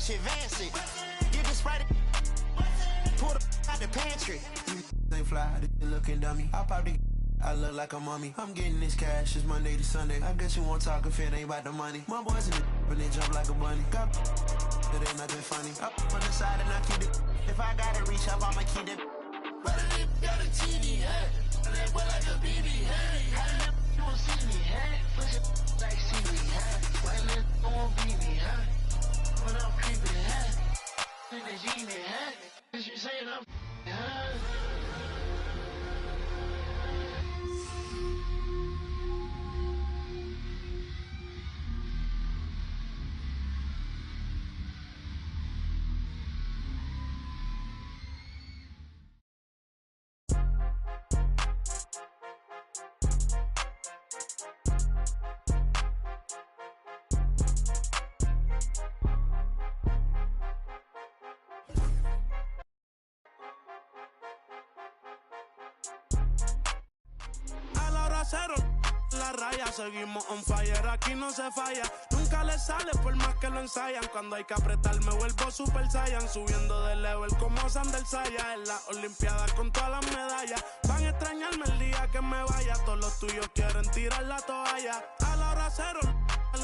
shit fancy. Get the Sprite, pull the out the pantry. Ain't fly, they looking dummy. I pop the I look like a mummy. I'm getting this cash, it's Monday to Sunday. I guess you won't talk if it ain't about the money. My boys in the but they jump like a bunny. Got it ain't nothing funny. Up on the side and I keep it. If I gotta reach up, I'ma keep it. But it got a TV hat. That boy like a BB hat. You don't see me hat. Push it like CD hat. Why let on BB hat? When I'm creeping hat. In the genie hat. Cause you saying I'm hat. La raya, seguimos on fire, aquí no se falla. Nunca le sale por más que lo ensayan. Cuando hay que apretar me vuelvo super saiyan. Subiendo de level como Sandel Saya. En las olimpiadas con todas las medallas. Van a extrañarme el día que me vaya. Todos los tuyos quieren tirar la toalla. A la hora cero,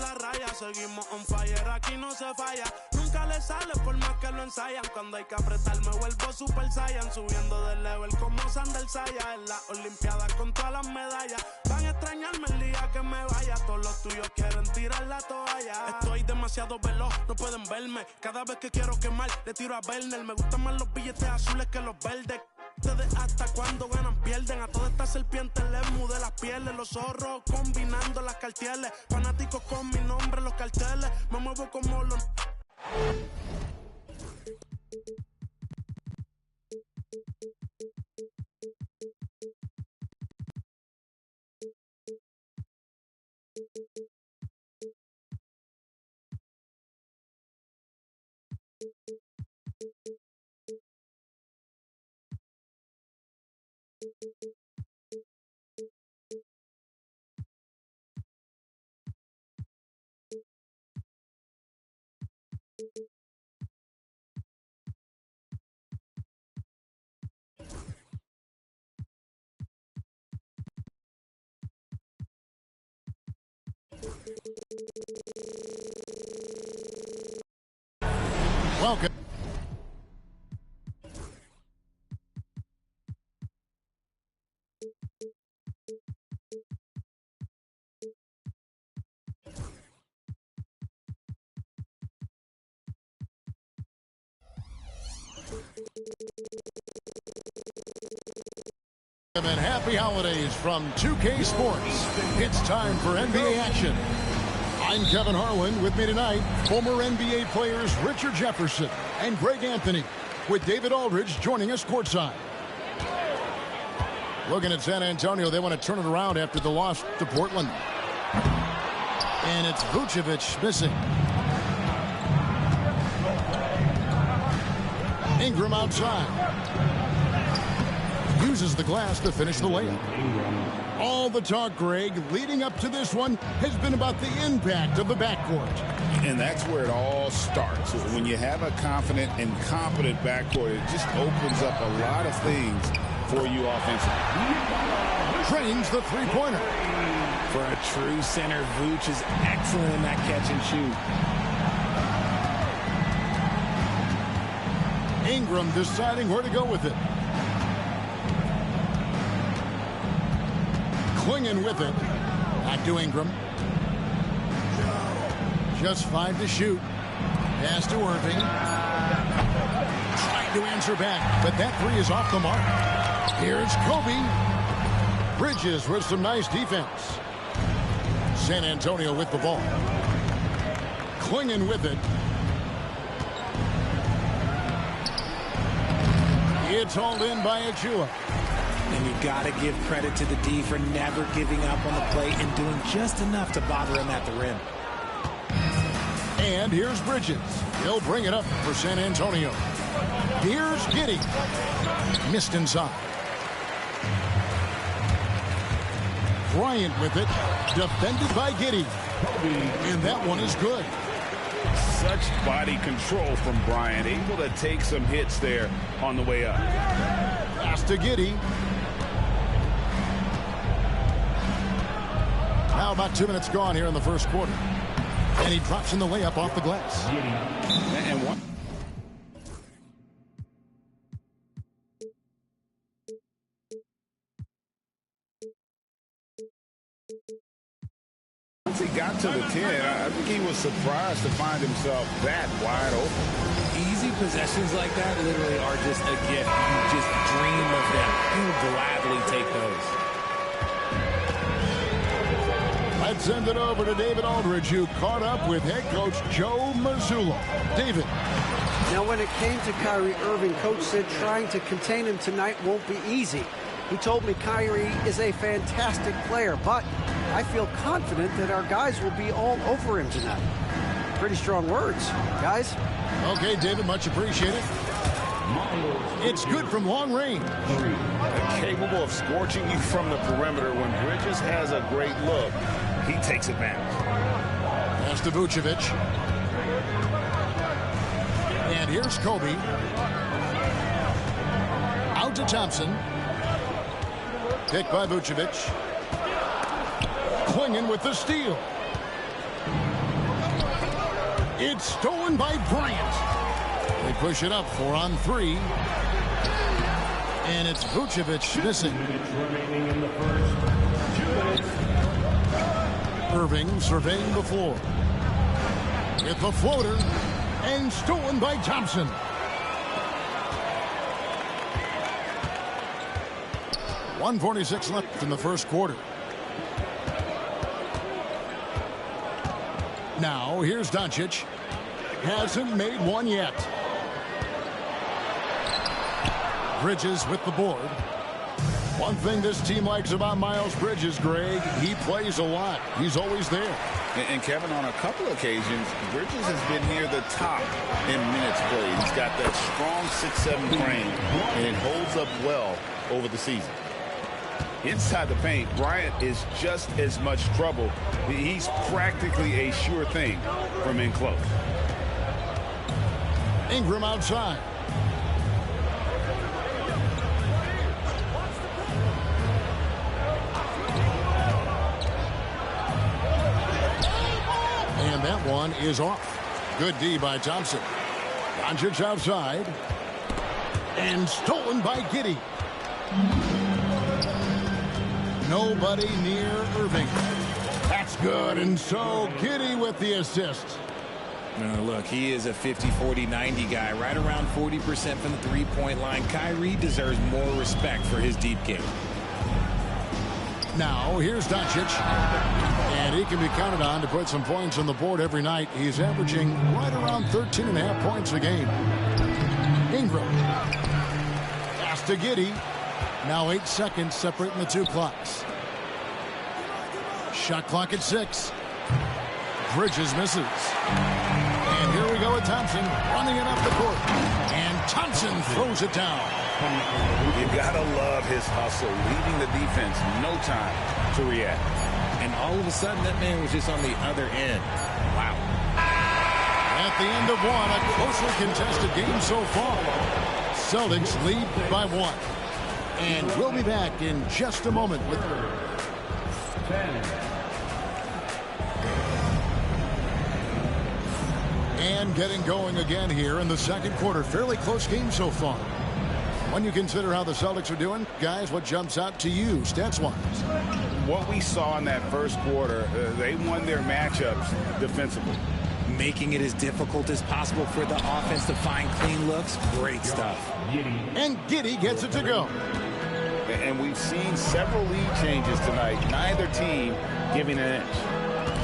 la raya, seguimos on fire, aquí no se falla. Nunca le sale por más que lo ensayan. Cuando hay que apretar me vuelvo super saiyan. Subiendo de level como Sandel Saya. En las olimpiadas con todas las medallas. Van a extrañarme el día que me vaya. Todos los tuyos quieren tirar la toalla. Estoy demasiado veloz, no pueden verme. Cada vez que quiero quemar, le tiro a Werner. Me gustan más los billetes azules que los verdes. Ustedes hasta cuando ganan pierden. A todas estas serpientes les mudé las pieles. Los zorros combinando las cartieles. Fanáticos con mi nombre en los carteles. Me muevo como los... Welcome. And happy holidays from 2K Sports. It's time for NBA action. I'm Kevin Harlan. With me tonight, former NBA players Richard Jefferson and Greg Anthony, with David Aldridge joining us courtside. Looking at San Antonio, they want to turn it around after the loss to Portland. And it's Vucevic missing. Ingram outside. Uses the glass to finish the layup. All the talk, Greg, leading up to this one has been about the impact of the backcourt. And that's where it all starts. When you have a confident and competent backcourt, it just opens up a lot of things for you offensively. Trains the three-pointer. For a true center, Vooch is excellent in that catch and shoot. Ingram deciding where to go with it. Clinging with it. Back to Ingram. Just 5 to shoot. Pass to Irving. Trying to answer back, but that three is off the mark. Here's Kobe. Bridges with some nice defense. San Antonio with the ball. Clinging with it. It's hauled in by Achua. And you got to give credit to the D for never giving up on the plate and doing just enough to bother him at the rim. And here's Bridges. He'll bring it up for San Antonio. Here's Giddey. Missed inside. Bryant with it. Defended by Giddey. And that one is good. such body control from Bryant, able to take some hits there on the way up. Pass to Giddey. Now about 2 minutes gone here in the first quarter. And he drops in the layup off the glass. And one. Once he got to the 10, I think he was surprised to find himself that wide open. Easy possessions like that literally are just a gift. You just dream of them. He'll gladly take those. Let's send it over to David Aldridge, who caught up with head coach Joe Mazzulla. David. Now, when it came to Kyrie Irving, Coach said trying to contain him tonight won't be easy. He told me Kyrie is a fantastic player, but I feel confident that our guys will be all over him tonight. Pretty strong words, guys. Okay, David, much appreciated. It's good from long range. Capable of scorching you from the perimeter. When Bridges has a great look, he takes advantage. Pass to Vucevic. And here's Kobe. Out to Thompson. Picked by Vucevic. Clinging with the steal. It's stolen by Bryant. They push it up 4-on-3. And it's Vucevic missing. Irving surveying the floor. With the floater. And stolen by Thompson. .146 left in the first quarter. Now, here's Doncic. Hasn't made one yet. Bridges with the board. One thing this team likes about Miles Bridges, Greg, he plays a lot. He's always there. And Kevin, on a couple occasions, Bridges has been near the top in minutes played. He's got that strong 6'7" frame, and it holds up well over the season. Inside the paint, Bryant is just as much trouble. He's practically a sure thing from in close. Ingram outside. And that one is off. Good D by Thompson. Doncic outside. And stolen by Giddey. Nobody near Irving. That's good. And so Giddey with the assist. Look, he is a 50-40-90 guy, right around 40% from the three-point line. Kyrie deserves more respect for his deep game. Now, here's Doncic. And he can be counted on to put some points on the board every night. He's averaging right around 13.5 points a game. Ingram. Pass to Giddey. Now 8 seconds separating the two clocks. Shot clock at 6. Bridges misses. And here we go with Thompson running it up the court. And Thompson throws it down. You gotta love his hustle, leaving the defense no time to react. And all of a sudden, that man was just on the other end. Wow. At the end of one, a closely contested game so far. Celtics lead by 1. And we'll be back in just a moment with and getting going again here in the second quarter. Fairly close game so far. When you consider how the Celtics are doing, guys, what jumps out to you stats-wise? What we saw in that first quarter, they won their matchups defensively. Making it as difficult as possible for the offense to find clean looks. Great stuff. And Giddey gets it to go. And we've seen several lead changes tonight. Neither team giving an edge.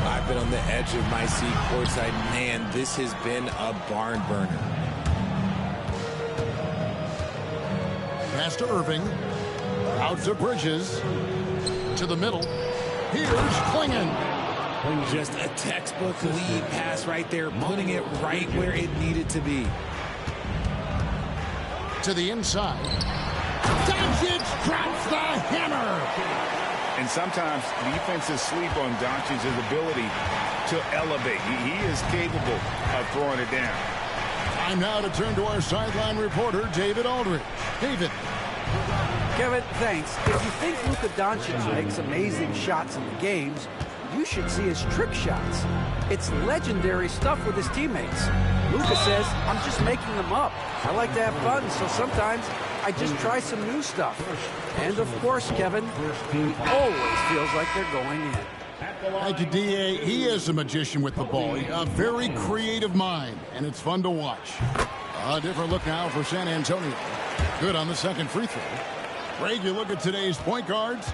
I've been on the edge of my seat courtside. Man, this has been a barn burner. Pass to Irving. Out to Bridges. To the middle. Here's Klingon. Just a textbook lead pass right there, putting it right where it needed to be. To the inside. Doncic drops the hammer. And sometimes defenses sleep on Doncic's ability to elevate. He is capable of throwing it down. Time now to turn to our sideline reporter, David Aldridge. David. Kevin, thanks. If you think Luka Doncic makes amazing shots in the games, you should see his trick shots. It's legendary stuff with his teammates. Luka says, I'm just making them up. I like to have fun, so sometimes I just try some new stuff. And of course, Kevin, he always feels like they're going in. Thank you, D.A. He is a magician with the ball. A very creative mind, and it's fun to watch. A different look now for San Antonio. Good on the second free throw. Greg, you look at today's point guards,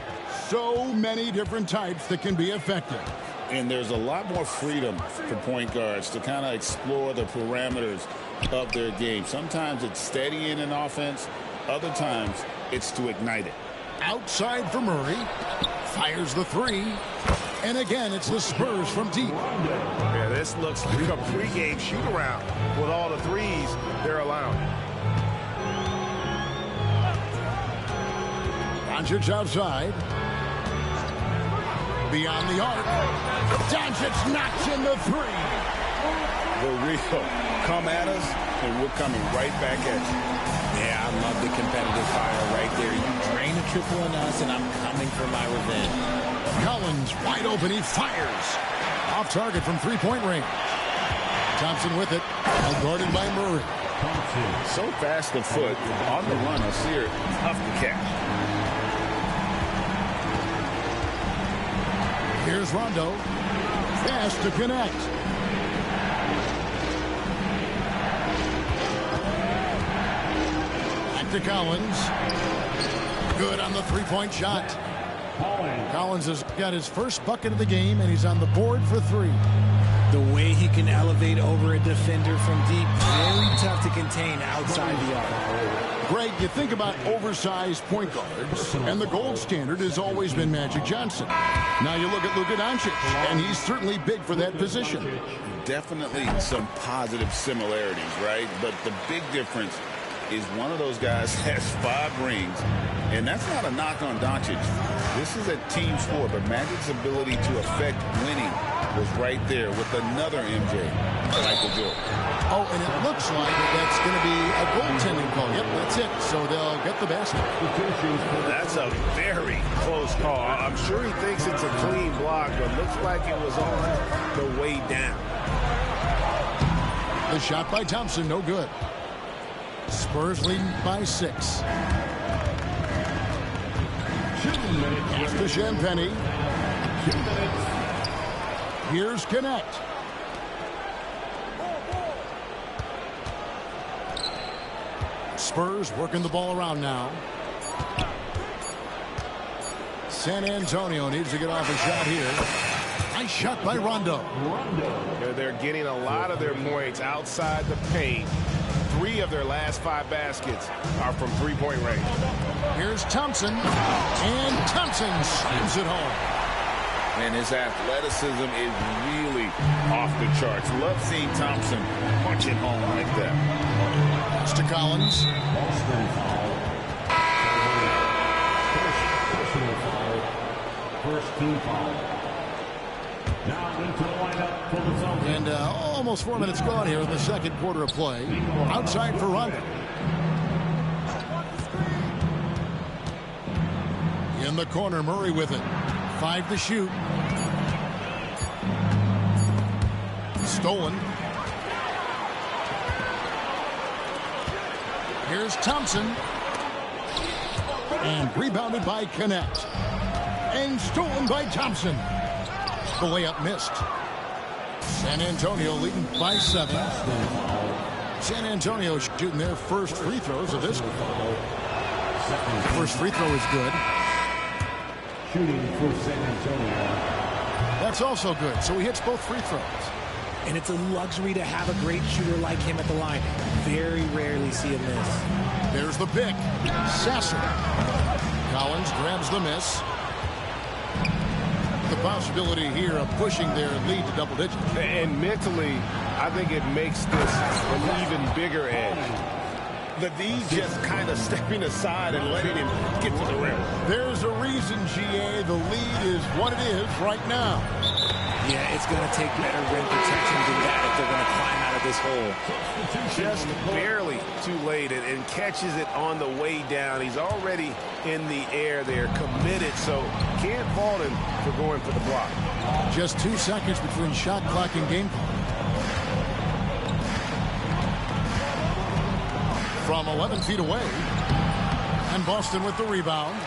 so many different types that can be effective. And there's a lot more freedom for point guards to kind of explore the parameters of their game. Sometimes it's steadying an offense. Other times it's to ignite it. Outside for Murray. Fires the three. And again, it's the Spurs from deep. Yeah, this looks like a pregame shoot-around with all the threes they're allowing. Doncic outside. Beyond the arc. Doncic knocks in the three. The real come at us, and we're coming right back at you. Yeah, I love the competitive fire right there. You drain a triple on us, and I'm coming for my revenge. Collins wide open. He fires. Off target from three-point range. Thompson with it. Well guarded by Murray. So fast of foot. On the run, Nasir, tough to catch. Here's Rondo. Fast to connect. Back to Collins. Good on the three-point shot. Collins has got his first bucket of the game, and he's on the board for three. The way he can elevate over a defender from deep, very tough to contain outside the arc. Greg, you think about oversized point guards, and the gold standard has always been Magic Johnson. Now you look at Luka Doncic, and he's certainly big for that position. Definitely some positive similarities, right? But the big difference is one of those guys has 5 rings, and that's not a knock on Doncic. This is a team sport, but Magic's ability to affect winning was right there with another MJ, Michael Jordan. Oh, and it looks like that's going to be a goaltending call. Yep, that's it. So they'll get the basket. That's a very close call. I'm sure he thinks it's a clean block, but looks like it was on the way down. The shot by Thompson, no good. Spurs leading by 6. After Champagny. Here's Connect. Spurs working the ball around now. San Antonio needs to get off a shot here. Nice shot by Rondo. They're getting a lot of their points outside the paint. 3 of their last 5 baskets are from three-point range. Here's Thompson, and Thompson slams it home. And his athleticism is really off the charts. Love seeing Thompson punch it home like that. Pass to Collins. First team foul. Now into the lineup for the Celtics. And almost 4 minutes gone here in the second quarter of play. Outside for Rondo. In the corner, Murray with it. 5 to shoot. Stolen. Here's Thompson. And rebounded by Connect. And stolen by Thompson. The layup missed. San Antonio leading by 7. San Antonio shooting their first free throws of this game. First free throw is good. Shooting for San Antonio. That's also good. So he hits both free throws. And it's a luxury to have a great shooter like him at the line. Very rarely see him miss. There's the pick. Sasser. Collins grabs the miss. The possibility here of pushing their lead to double digits. And mentally, I think it makes this an even bigger edge. The D just kind of stepping aside and letting him get to the rim. There's a reason, GA, the lead is what it is right now. Yeah, it's going to take better rim protection than that if they're going to climb out of this hole. Just barely too late and catches it on the way down. He's already in the air there, committed, so can't fault him for going for the block. Just 2 seconds between shot clock and game clock. From 11 feet away. And Boston with the rebound.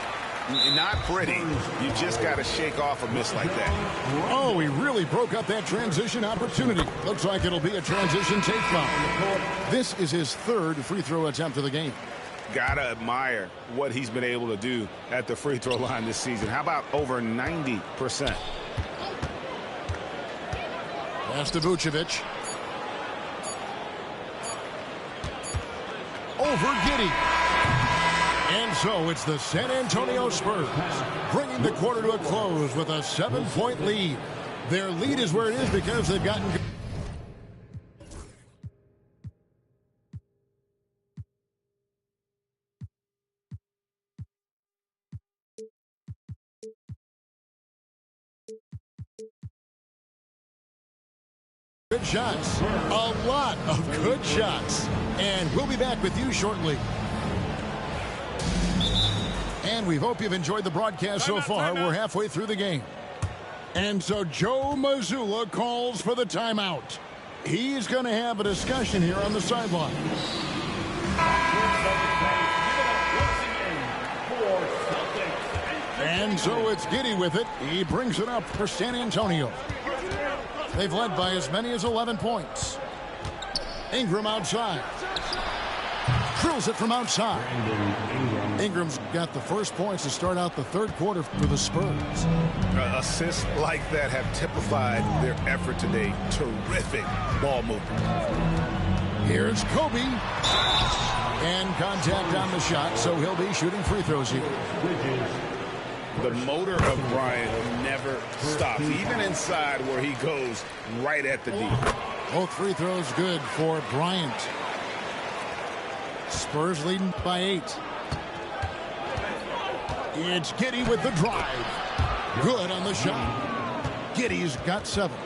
Not pretty. You just got to shake off a miss like that. Oh, he really broke up that transition opportunity. Looks like it'll be a transition take foul. This is his 3rd free throw attempt of the game. Gotta admire what he's been able to do at the free throw line this season. How about over 90%? Pass to Vucevic. Over Giddey. And so it's the San Antonio Spurs bringing the quarter to a close with a 7-point lead. Their lead is where it is because they've gotten good shots. A lot of good shots. And we'll be back with you shortly. And we hope you've enjoyed the broadcast so far. We're halfway through the game. And so Joe Mazzulla calls for the timeout. He's going to have a discussion here on the sideline. And so it's Giddey with it. He brings it up for San Antonio. They've led by as many as 11 points. Ingram outside. Drills it from outside. Ingram's got the first points to start out the 3rd quarter for the Spurs. Assists like that have typified their effort today. Terrific ball movement. Here's Kobe. And contact on the shot, so he'll be shooting free throws here. The motor of Bryant never stops, even inside where he goes right at the D. Both free throws good for Bryant. Spurs leading by 8. It's Giddey with the drive. Good on the shot. Giddey's got 7.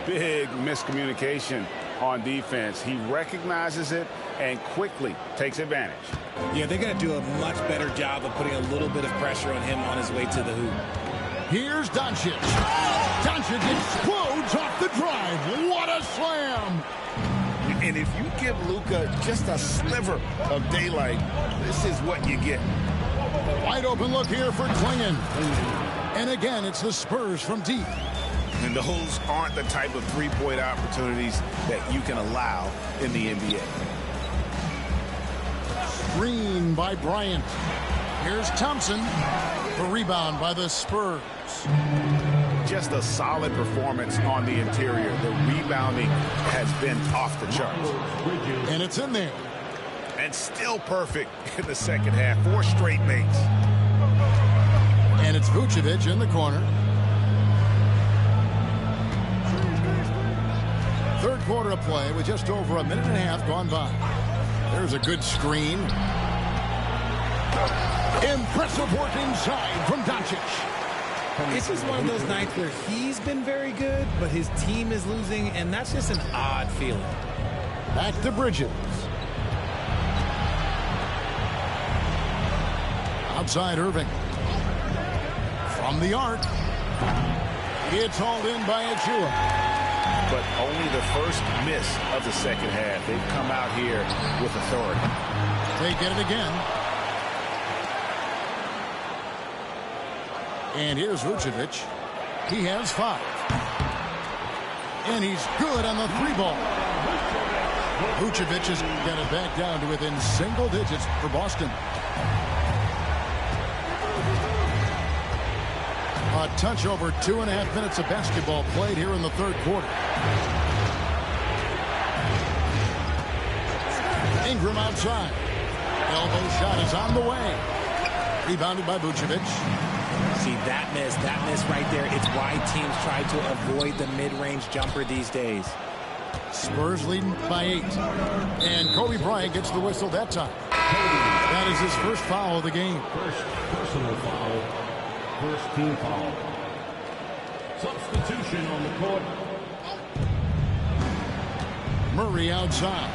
Big miscommunication on defense. He recognizes it and quickly takes advantage. Yeah, they're going to do a much better job of putting a little bit of pressure on him on his way to the hoop. Here's Doncic. Doncic explodes off the drive. What a slam! And if you give Luka just a sliver of daylight, this is what you get. Wide open look here for Klingon. And again, it's the Spurs from deep. And those aren't the type of three-point opportunities that you can allow in the NBA. Screen by Bryant. Here's Thompson. The rebound by the Spurs. Just a solid performance on the interior. The rebounding has been off the charts. And it's in there. And still perfect in the second half. 4 straight makes. And it's Vucevic in the corner. 3rd quarter of play with just over a minute and a half gone by. There's a good screen. Impressive work inside from Doncic. This is one of those nights where he's been very good, but his team is losing, and that's just an odd feeling. Back to Bridges. Outside Irving. From the arc. It's hauled in by Achua. But only the first miss of the second half. They've come out here with authority. They get it again. And here's Vucevic. He has 5. And he's good on the 3 ball. Vucevic has got it back down to within single digits for Boston. A touch over 2.5 minutes of basketball played here in the 3rd quarter. Ingram outside. Elbow shot is on the way. Rebounded by Vucevic. See, that miss right there. It's why teams try to avoid the mid-range jumper these days. Spurs leading by 8. And Kobe Bryant gets the whistle that time. That is his first foul of the game. First personal foul. First team foul. Substitution on the court. Murray outside.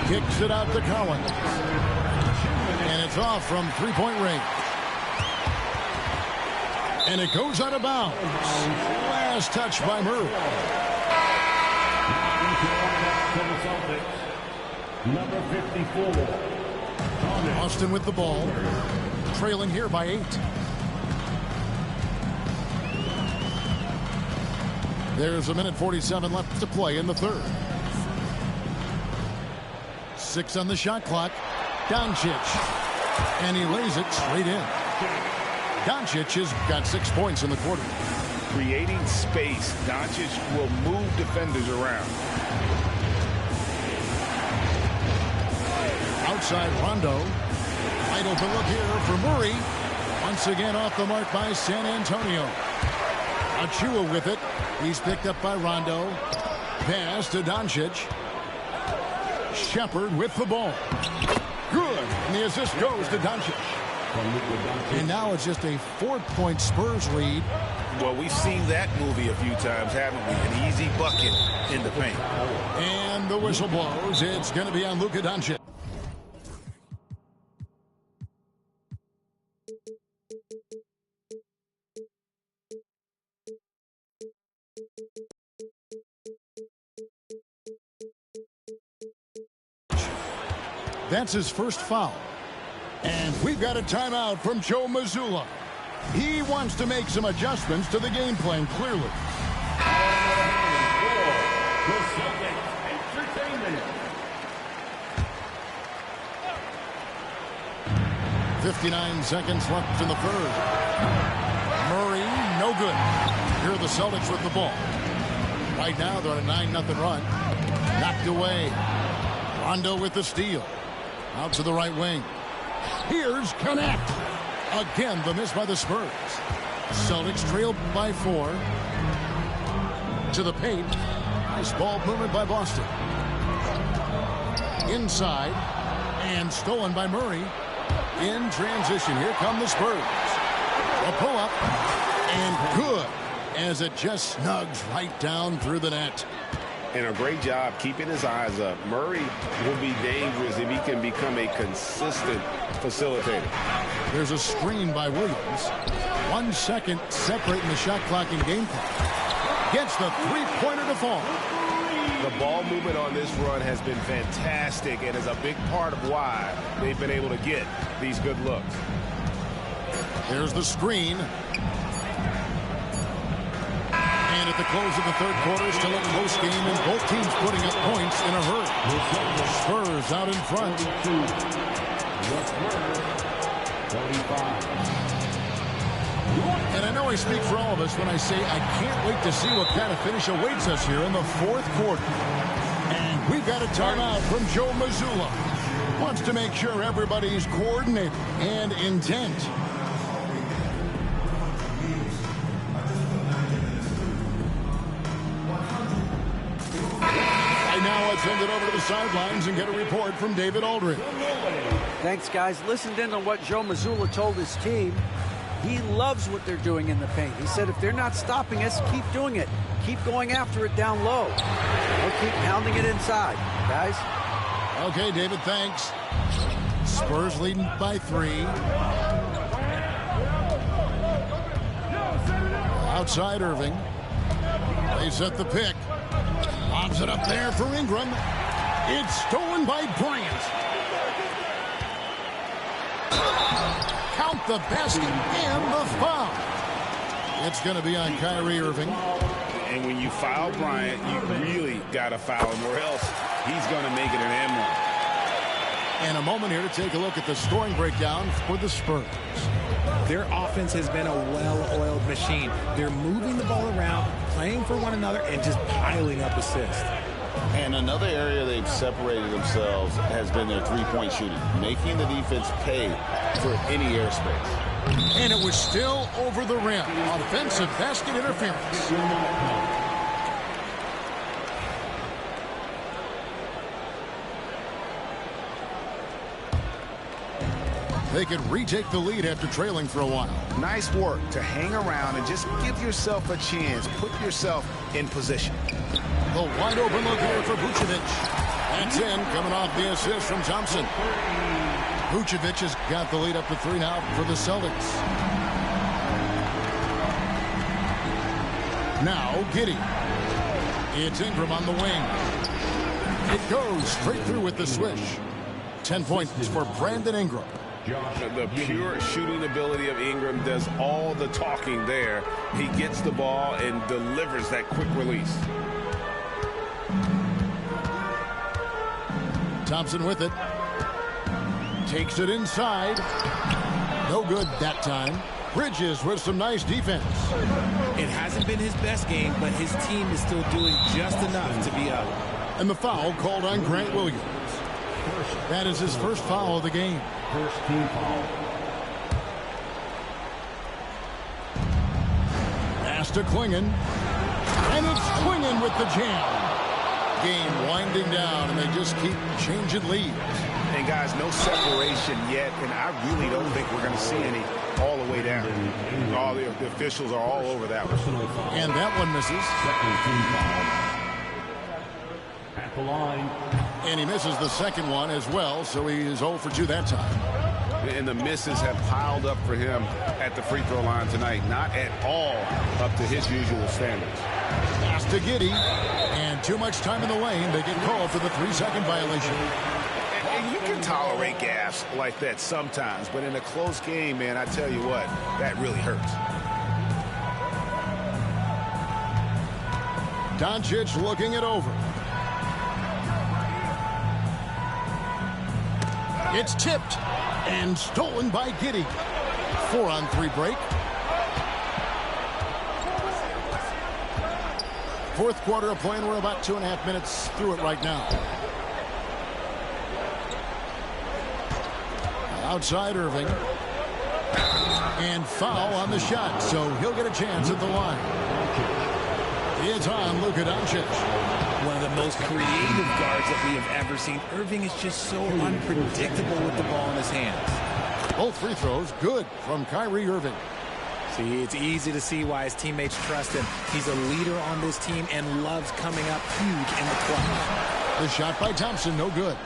Kicks it out to Collins. And it's off from three-point range. And it goes out of bounds. Last touch by Murray. Number 54. Austin with the ball. Trailing here by 8. There's a minute 47 left to play in the third. 6 on the shot clock. Doncic. And he lays it straight in. Doncic has got 6 points in the quarter. Creating space, Doncic will move defenders around. Outside Rondo. Wide open look here for Murray. Once again off the mark by San Antonio. Achua with it. He's picked up by Rondo. Pass to Doncic. Shepherd with the ball. Good. And the assist goes to Doncic. And now it's just a 4-point Spurs lead. Well, we've seen that movie a few times, haven't we? An easy bucket in the paint. And the whistle blows. It's going to be on Luka Doncic. That's his first foul. And we've got a timeout from Joe Mazzulla. He wants to make some adjustments to the game plan, clearly. 59 seconds left in the third. Murray, no good. Here are the Celtics with the ball. Right now, they're on a 9-0 run. Knocked away. Rondo with the steal. Out to the right wing. Here's Connect. Again, the miss by the Spurs. Celtics trailed by 4. To the paint. Nice ball movement by Boston. Inside. And stolen by Murray. In transition. Here come the Spurs. A pull-up. And good. As it just snugs right down through the net. And a great job keeping his eyes up. Murray will be dangerous if he can become a consistent facilitator. There's a screen by Williams. 1 second separating the shot clock and game clock. Gets the three-pointer to fall. The ball movement on this run has been fantastic and is a big part of why they've been able to get these good looks. There's the screen. And at the close of the third quarter, still a close game, and both teams putting up points in a hurry. Spurs out in front. And I know I speak for all of us when I say I can't wait to see what kind of finish awaits us here in the fourth quarter. And we've got a timeout from Joe Mazzulla. Wants to make sure everybody's coordinated and intent. Now let's send it over to the sidelines and get a report from David Aldridge. Thanks, guys. Listened in on what Joe Mazzulla told his team. He loves what they're doing in the paint. He said if they're not stopping us, keep doing it. Keep going after it down low. We'll keep pounding it inside, guys. Okay, David, thanks. Spurs leading by 3. Outside Irving. They set the pick. Lobs it up there for Ingram. It's stolen by Bryant. Count the basket and the foul. It's going to be on Kyrie Irving. And when you foul Bryant, you really got to foul him, or else he's going to make it an and one. And a moment here to take a look at the scoring breakdown for the Spurs. Their offense has been a well-oiled machine. They're moving the ball around, playing for one another, and just piling up assists. And another area they've separated themselves has been their three-point shooting, making the defense pay for any airspace. And it was still over the rim. Offensive basket interference. They could retake the lead after trailing for a while. Nice work to hang around and just give yourself a chance. Put yourself in position. The wide open look here for Vucevic. That's in, coming off the assist from Thompson. Vucevic has got the lead up to 3 now for the Celtics. Now Giddey. It's Ingram on the wing. It goes straight through with the swish. 10 points for Brandon Ingram. The pure shooting ability of Ingram does all the talking there. He gets the ball and delivers that quick release. Thompson with it. Takes it inside. No good that time. Bridges with some nice defense. It hasn't been his best game, but his team is still doing just enough to be up. And the foul called on Grant Williams. That is his first foul of the game. First team foul. Pass to Klingon. And it's Klingon with the jam. Game winding down, and they just keep changing leads. And guys, no separation yet, and I really don't think we're going to see any all the way down. All the officials are all over that one. And that one misses. Second team foul. At the line. And he misses the second one as well, so he is 0 for 2 that time. And the misses have piled up for him at the free throw line tonight. Not at all up to his usual standards. Pass to Giddey. And too much time in the lane. They get called for the 3-second violation. And you can tolerate gaffes like that sometimes, but in a close game, man, I tell you what, that really hurts. Doncic looking it over. It's tipped and stolen by Giddey. 4-on-3 break. Fourth quarter of play, and we're about 2.5 minutes through it right now. Outside Irving. And foul on the shot, so he'll get a chance at the line. It's on Luka Doncic. One of the most creative guards that we have ever seen. Irving is just so unpredictable with the ball in his hands. Both free throws good from Kyrie Irving. See, it's easy to see why his teammates trust him. He's a leader on this team and loves coming up huge in the clutch. The shot by Thompson, no good.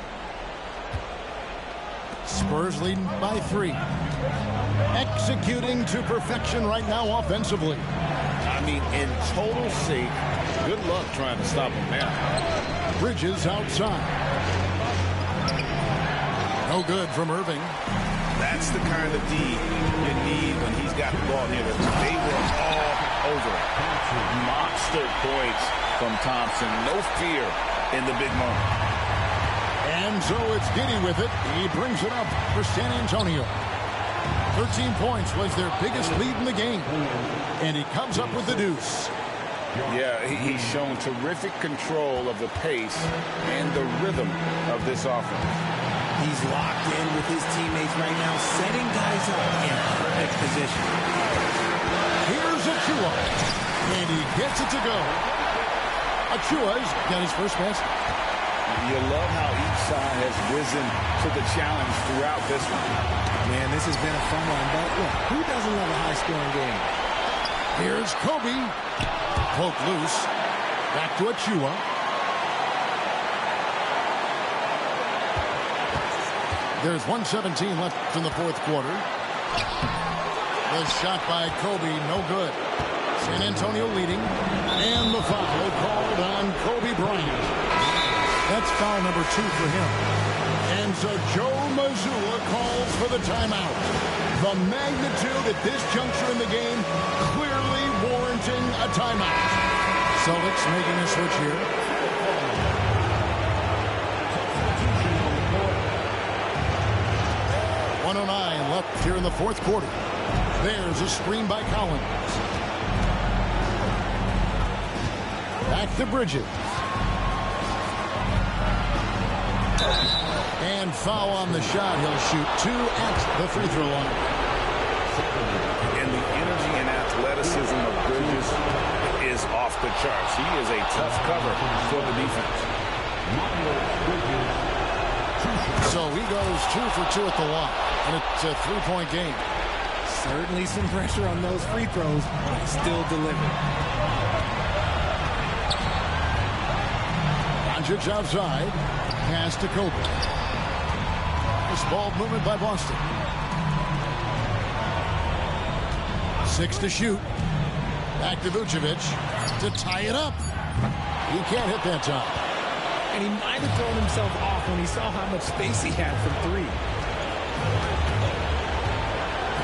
Spurs leading by 3. Executing to perfection right now offensively. I mean, in total sync. Good luck trying to stop him now. Bridges outside. No good from Irving. That's the kind of D you need when he's got the ball near them. They were all over it. Monster points from Thompson. No fear in the big moment. And so it's Giddey with it. He brings it up for San Antonio. 13 points was their biggest lead in the game. And he comes up with the deuce. Yeah, he's shown terrific control of the pace and the rhythm of this offense. He's locked in with his teammates right now, setting guys up in perfect position. Here's Achua. And he gets it to go. Achua's got his first basket. You love how each side has risen to the challenge throughout this one. Man, this has been a fun one, but look, who doesn't love a high-scoring game? Here's Kobe. Poke loose. Back to Achua. There's 1:17 left in the fourth quarter. The shot by Kobe, no good. San Antonio leading. And the foul called on Kobe Bryant. That's foul number 2 for him. And so Joe Mazzulla calls for the timeout. The magnitude at this juncture in the game clearly warranting a timeout. Celtics making a switch here. .109 left here in the fourth quarter. There's a screen by Collins. Back to Bridges. And foul on the shot. He'll shoot 2 at the free throw line. And the energy and athleticism of Bridges is off the charts. He is a tough cover for the defense. So he goes 2 for 2 at the line, and it's a 3-point game. Certainly some pressure on those free throws, but he still delivered. Doncic outside. Pass to Kobe. This ball movement by Boston. 6 to shoot. Back to Vucevic to tie it up. He can't hit that time. And he might have thrown himself off when he saw how much space he had from 3.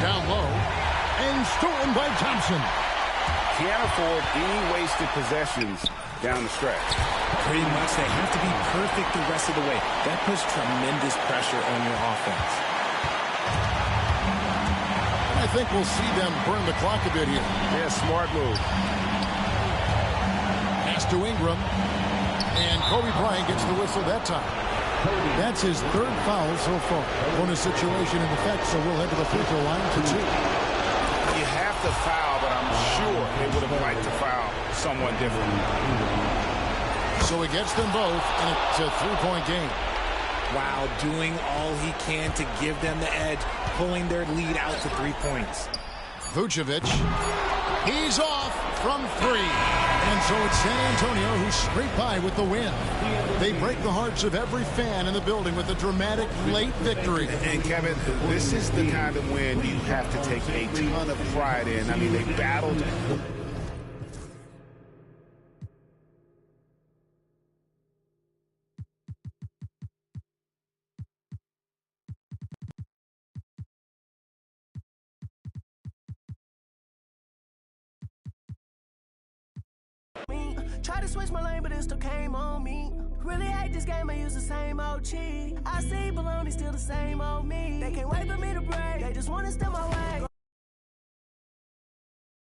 Down low. And stolen by Thompson. Can't afford any wasted possessions down the stretch. Pretty much they have to be perfect the rest of the way. That puts tremendous pressure on your offense. I think we'll see them burn the clock a bit here. Yeah, smart move. Pass to Ingram. And Kobe Bryant gets the whistle that time. That's his 3rd foul so far. Bonus situation in effect, so we'll head to the free throw line for 2. You have to foul, but I'm sure they would have liked to foul someone different. So he gets them both, and it's a 3-point game. Wow, doing all he can to give them the edge, pulling their lead out to 3 points. Vucevic, he's off from 3. And so it's San Antonio who scrape by with the win. They break the hearts of every fan in the building with a dramatic late victory. And Kevin, this is the kind of win you have to take a ton of pride in. I mean, they battled. Try to switch my lane, but it still came on me. Really hate this game, I use the same old cheat. I see baloney, still the same old me. They can't wait for me to break, they just wanna steal my way.